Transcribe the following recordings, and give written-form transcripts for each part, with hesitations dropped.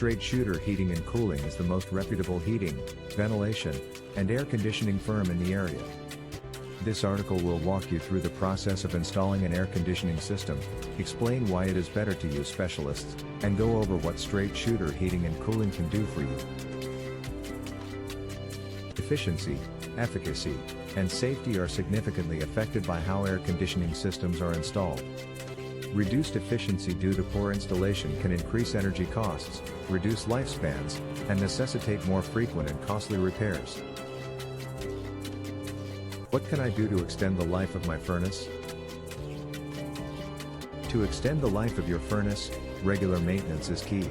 Straight Shooter Heating and Cooling is the most reputable heating, ventilation, and air conditioning firm in the area. This article will walk you through the process of installing an air conditioning system, explain why it is better to use specialists, and go over what Straight Shooter Heating and Cooling can do for you. Efficiency, efficacy, and safety are significantly affected by how air conditioning systems are installed. Reduced efficiency due to poor installation can increase energy costs, reduce lifespans, and necessitate more frequent and costly repairs. What can I do to extend the life of my furnace? To extend the life of your furnace, regular maintenance is key.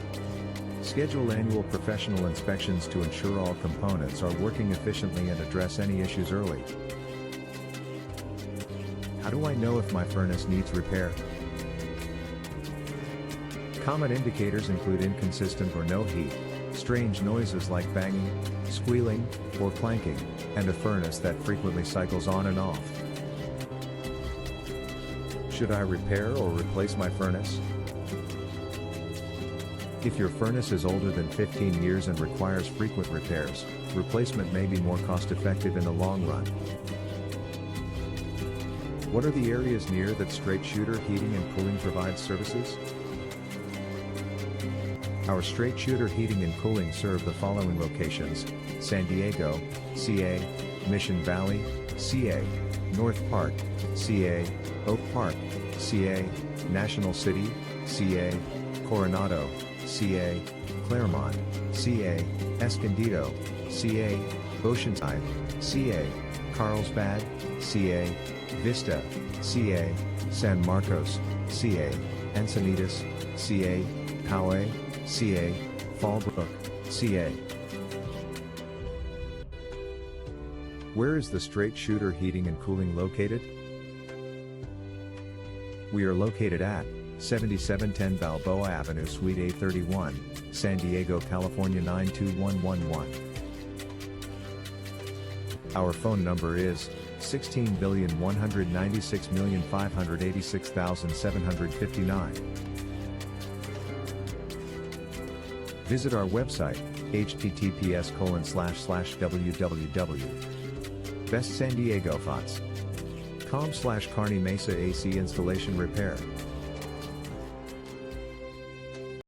Schedule annual professional inspections to ensure all components are working efficiently and address any issues early. How do I know if my furnace needs repair? Common indicators include inconsistent or no heat, strange noises like banging, squealing, or clanking, and a furnace that frequently cycles on and off. Should I repair or replace my furnace? If your furnace is older than 15 years and requires frequent repairs, replacement may be more cost-effective in the long run. What are the areas near that Straight Shooter Heating and Cooling provides services? Our Straight Shooter Heating and Cooling serve the following locations: San Diego, CA, Mission Valley, CA, North Park, CA, Oak Park, CA, National City, CA, Coronado, CA, Claremont, CA, Escondido, CA, Oceanside, CA, Carlsbad, CA, Vista, CA, San Marcos, CA, Encinitas, CA, Poway, CA, Fallbrook, CA. Where is the Straight Shooter Heating and Cooling located? We are located at 7710 Balboa Avenue, Suite A31, San Diego, California 92111. Our phone number is 16,196,586,759. Visit our website, https://www.bestsandiegofats.com/Kearny Mesa AC Installation Repair.